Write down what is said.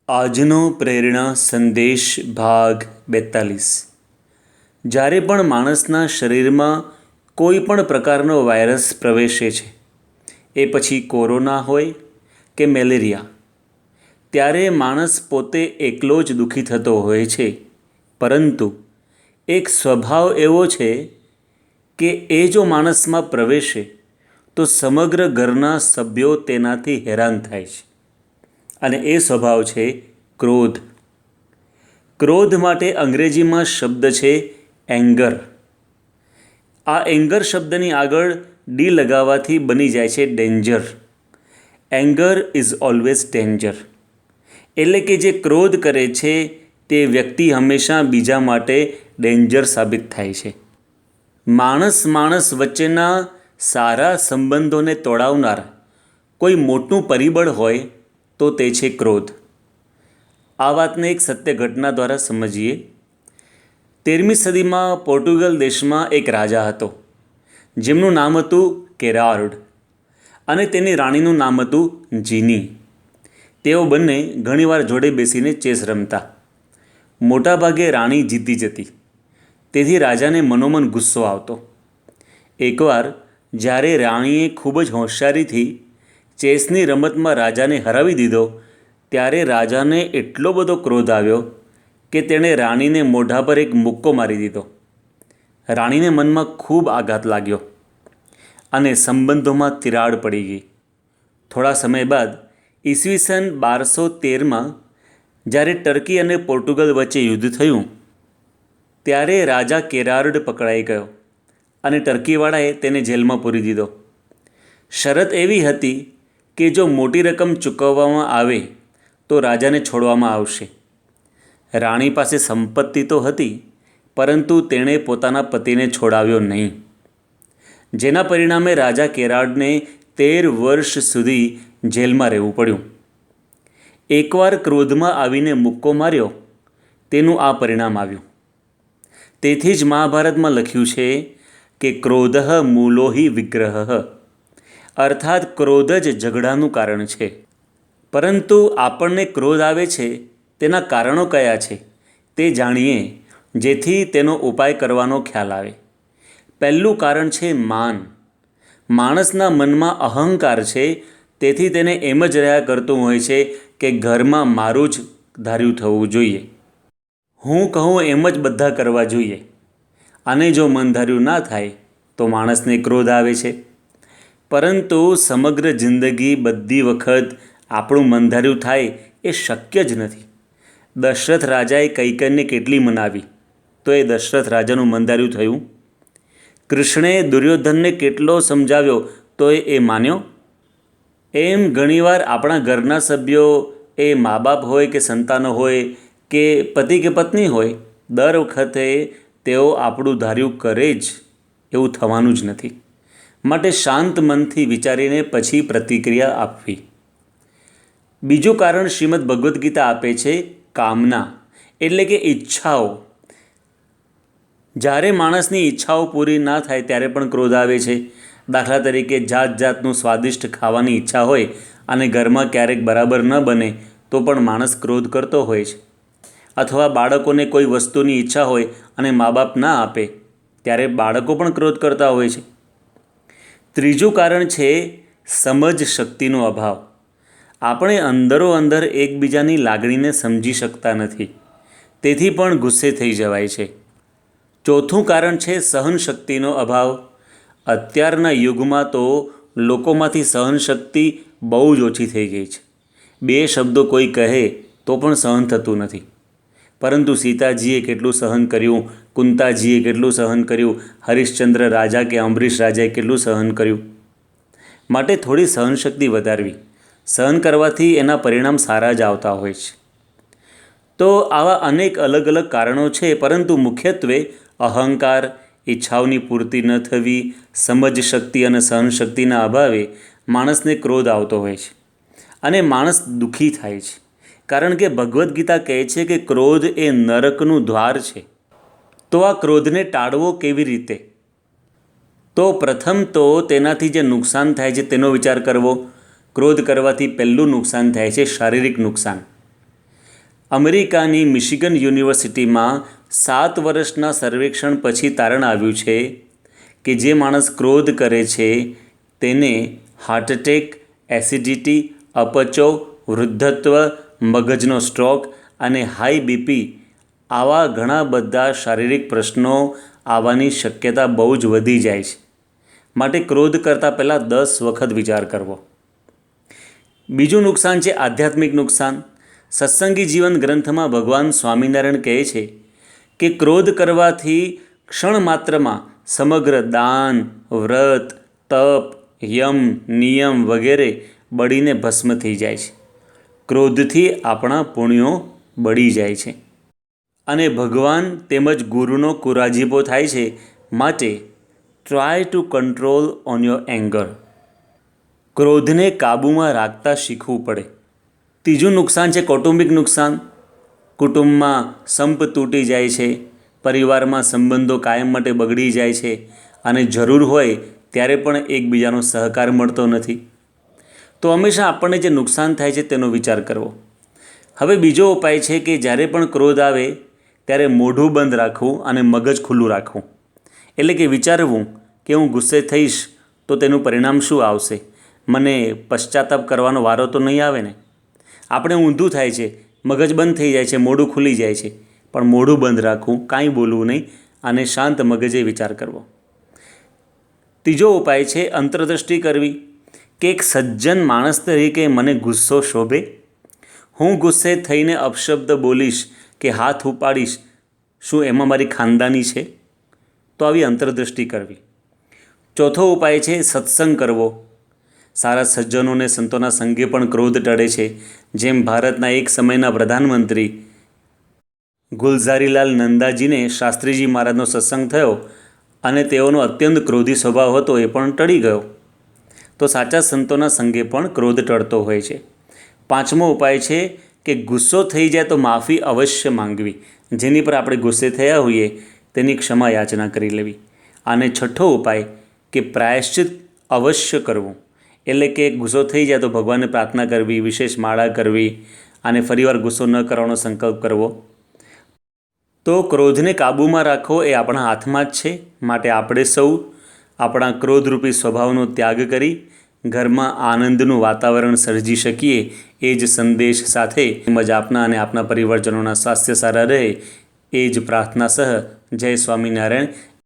આજનો પ્રેરણા સંદેશ ભાગ 42। જ્યારે પણ માણસના શરીરમાં કોઈ પણ પ્રકારનો વાયરસ પ્રવેશે છે, એ પછી કોરોના હોય કે મેલેરિયા, ત્યારે માણસ પોતે એકલો જ દુઃખી થતો હોય છે, પરંતુ એક સ્વભાવ એવો છે કે એ જો માણસમાં પ્રવેશે તો સમગ્ર ઘરના સભ્યો તેનાથી હેરાન થાય છે, અને એ સ્વભાવ છે ક્રોધ। ક્રોધ માટે અંગ્રેજીમાં શબ્દ છે એંગર। આ એંગર શબ્દની આગળ ડી લગાવવાથી બની જાય છે danger. Anger is always danger, એટલે કે જે ક્રોધ કરે છે તે વ્યક્તિ હંમેશા બીજા માટે ડેન્જર સાબિત થાય છે। માણસ વચ્ચેના સારા સંબંધોને તોડાવનાર કોઈ મોટું પરિબળ હોય તો તે છે ક્રોધ। આ વાતને એક સત્ય ઘટના દ્વારા સમજીએ। 13મી સદીમાં પોર્ટુગલ દેશમાં એક રાજા હતો, જેમનું નામ હતું કેરાર્ડ, અને તેની રાણીનું નામ હતું જીની। તેઓ બંને ઘણીવાર જોડે બેસીને ચેસ રમતા। મોટાભાગે રાણી જીતી જતી, તેથી રાજાને મનોમન ગુસ્સો આવતો। એકવાર જ્યારે રાણીએ ખૂબ જ હોશિયારીથી ચેસની રમતમાં રાજાને હરાવી દીધો, ત્યારે રાજાને એટલો બધો ક્રોધ આવ્યો કે તેણે રાણીને મોઢા પર એક મુક્કો મારી દીધો। રાણીને મનમાં ખૂબ આઘાત લાગ્યો અને સંબંધોમાં તિરાડ પડી ગઈ। થોડા સમય બાદ ઈસવીસન 1213માં જ્યારે ટર્કી અને પોર્ટુગલ વચ્ચે યુદ્ધ થયું, ત્યારે રાજા કેરાર્ડ પકડાઈ ગયો અને ટર્કીવાળાએ તેને જેલમાં પૂરી દીધો। શરત એવી હતી કે જો મોટી રકમ ચૂકવવામાં આવે તો રાજાને છોડવામાં આવશે। રાણી પાસે સંપત્તિ તો હતી, પરંતુ તેણે પોતાના પતિને છોડાવ્યો નહીં, જેના પરિણામે રાજા કેરાર્ડને 13 વર્ષ સુધી જેલમાં રહેવું પડ્યું। એકવાર ક્રોધમાં આવીને મુક્કો માર્યો, તેનું આ પરિણામ આવ્યું। તેથી જ મહાભારતમાં લખ્યું છે કે ક્રોધઃ મૂલો હિ વિગ્રહઃ, અર્થાત ક્રોધ જ ઝઘડાનું કારણ છે। પરંતુ આપણને ક્રોધ આવે છે તેના કારણો કયા છે તે જાણીએ, જેથી તેનો ઉપાય કરવાનો ખ્યાલ આવે। પહેલું કારણ છે માન। માણસના મનમાં અહંકાર છે, તેથી તેને એમ જ રહ્યા કરતું હોય છે કે ઘરમાં મારું જ ધાર્યું થવું જોઈએ, હું કહું એમ જ બધા કરવા જોઈએ, અને જો મન ધાર્યું ના થાય તો માણસને ક્રોધ આવે છે। પરંતુ સમગ્ર જિંદગી બધી વખત આપણું મન ધાર્યું થાય એ શક્ય જ નથી। દશરથ રાજાએ કૈકેયીને કેટલી મનાવી તો એ દશરથ રાજાનું મન ધાર્યું થયું? કૃષ્ણે દુર્યોધનને કેટલો સમજાવ્યો તો એ માન્યો? એમ ઘણીવાર આપણા ઘરના સભ્યો, એ મા બાપ હોય કે સંતાનો હોય કે પતિ કે પત્ની હોય, દર વખતે તેઓ આપણું ધાર્યું કરે જ એવું થવાનું જ નથી। માટે શાંત મનથી વિચારીને પછી પ્રતિક્રિયા આપવી। બીજું કારણ શ્રીમદ ભગવદ્ ગીતા આપે છે કામના, એટલે કે ઈચ્છાઓ। જ્યારે માણસની ઈચ્છાઓ પૂરી ના થાય ત્યારે પણ ક્રોધ આવે છે। દાખલા તરીકે જાત જાતનું સ્વાદિષ્ટ ખાવાની ઈચ્છા હોય અને ઘરમાં ક્યારેક બરાબર ન બને તો પણ માણસ ક્રોધ કરતો હોય છે। અથવા બાળકોને કોઈ વસ્તુની ઈચ્છા હોય અને મા બાપ ના આપે ત્યારે બાળકો પણ ક્રોધ કરતા હોય છે। ત્રીજું કારણ છે સમજ શક્તિનો અભાવ। આપણે અંદરો અંદર એકબીજાની લાગણીને સમજી શકતા નથી, તેથી પણ ગુસ્સે થઈ જવાય છે। ચોથું કારણ છે સહનશક્તિનો અભાવ। અત્યારના યુગમાં તો લોકોમાંથી સહનશક્તિ બહુ જ ઓછી થઈ ગઈ છે। 2 શબ્દો કોઈ કહે તો પણ સહન થતું નથી, પરંતુ સીતાજીએ કેટલું સહન કર્યું, કુંતાજીએ કેટલું સહન કર્યું, હરિશ્ચંદ્ર રાજા કે અંબરીશ રાજાએ કેટલું સહન કર્યું। માટે થોડી સહનશક્તિ વધારવી। સહન કરવાથી એના પરિણામ સારા જ આવતા હોય છે। તો આવા અનેક અલગ અલગ કારણો છે, પરંતુ મુખ્યત્વે અહંકાર, ઈચ્છાઓની પૂર્તિ ન થવી, સમજ શક્તિ અને સહનશક્તિના અભાવે માણસને ક્રોધ આવતો હોય છે, અને માણસ દુઃખી થાય છે। કારણ કે ભગવદ્ ગીતા કહે છે કે ક્રોધ એ નરકનું દ્વાર છે। તો આ ક્રોધને ટાળવો કેવી રીતે? તો પ્રથમ તો તેનાથી જે નુકસાન થાય છે તેનો વિચાર કરવો। ક્રોધ કરવાથી પહેલું નુકસાન થાય છે શારીરિક નુકસાન। અમેરિકાની મિશિગન યુનિવર્સિટીમાં 7 વર્ષના સર્વેક્ષણ પછી તારણ આવ્યું છે કે જે માણસ ક્રોધ કરે છે તેને હાર્ટ એટેક, એસિડિટી, અપચો, વૃદ્ધત્વ, મગજનો સ્ટ્રોક અને હાઈ બીપી આવા ઘણા બધા શારીરિક પ્રશ્નો આવવાની શક્યતા બહુ જ વધી જાય છે. માટે ક્રોધ કરતાં પહેલાં 10 વખત વિચાર કરવો. બીજું નુકસાન છે આધ્યાત્મિક નુકસાન. સત્સંગી જીવન ગ્રંથમાં ભગવાન સ્વામિનારાયણ કહે છે કે ક્રોધ કરવાથી ક્ષણ માત્રમાં સમગ્ર દાન, વ્રત, તપ, યમ, નિયમ વગેરે બળીને ભસ્મ થઈ જાય છે. ક્રોધથી આપણા પુણ્યો બળી જાય છે અને ભગવાન તેમજ ગુરુનો કુરાજીપો થાય છે. માટે try to control on your anger. ક્રોધને કાબૂમાં રાખતા શીખવું પડે. ત્રીજું નુકસાન છે કૌટુંબિક નુકસાન. કુટુંબમાં સંપ તૂટી જાય છે, પરિવારમાં સંબંધો કાયમ માટે બગડી જાય છે અને જરૂર હોય ત્યારે પણ એકબીજાનો સહકાર મળતો નથી. તો હંમેશા આપણને જે નુકસાન થાય છે તેનો વિચાર કરવો. હવે બીજો ઉપાય છે કે જ્યારે પણ ક્રોધ આવે ત્યારે મોઢું બંધ રાખવું અને મગજ ખુલ્લું રાખવું. એટલે કે વિચારવું કે હું ગુસ્સે થઈશ તો તેનું પરિણામ શું આવશે, મને પશ્ચાતાપ કરવાનો વારો તો નહીં આવે ને. આપણે ઊંધું થાય છે, મગજ બંધ થઈ જાય છે, મોઢું ખુલી જાય છે. પણ મોઢું બંધ રાખવું, કાંઈ બોલવું નહીં અને શાંત મગજે વિચાર કરવો. ત્રીજો ઉપાય છે અંતરદૃષ્ટિ કરવી કે એક સજ્જન માણસ તરીકે મને ગુસ્સો શોભે? હું ગુસ્સે થઈને અપશબ્દ બોલીશ કે હાથ ઉપાડીશ, શું એમાં મારી ખાનદાની છે? તો આવી અંતરદૃષ્ટિ કરવી. ચોથો ઉપાય છે સત્સંગ કરવો. સારા સજ્જનોને સંતોના સંગે પણ ક્રોધ ટળે છે. જેમ ભારતના એક સમયના પ્રધાનમંત્રી ગુલઝારીલાલ નંદાજીને શાસ્ત્રીજી મહારાજનો સત્સંગ થયો અને તેઓનો અત્યંત ક્રોધી સ્વભાવ હતો, એ પણ ટળી ગયો. તો સાચા સંતોના સંગે પણ ક્રોધ ટળતો હોય છે. પાંચમો ઉપાય છે કે ગુસ્સો થઈ જાય તો માફી અવશ્ય માંગવી. જેની પર આપણે ગુસ્સે થયા હોઈએ તેની ક્ષમા યાચના કરી લેવી. અને છઠ્ઠો ઉપાય કે પ્રાયશ્ચિત અવશ્ય કરવું. એટલે કે ગુસ્સો થઈ જાય તો ભગવાનને પ્રાર્થના કરવી, વિશેષ માળા કરવી અને ફરીવાર ગુસ્સો ન કરવાનો સંકલ્પ કરવો. તો ક્રોધને કાબૂમાં રાખવો એ આપણા હાથમાં જ છે. માટે આપણે સૌ આપણા ક્રોધરૂપી સ્વભાવનો ત્યાગ કરી ઘરમાં આનંદનું વાતાવરણ સર્જી શકીએ એ જ સંદેશ સાથે તેમજ આપના અને આપના પરિવારજનોના સ્વાસ્થ્ય સારા રહે એ જ પ્રાર્થના સહ જય સ્વામિનારાયણ.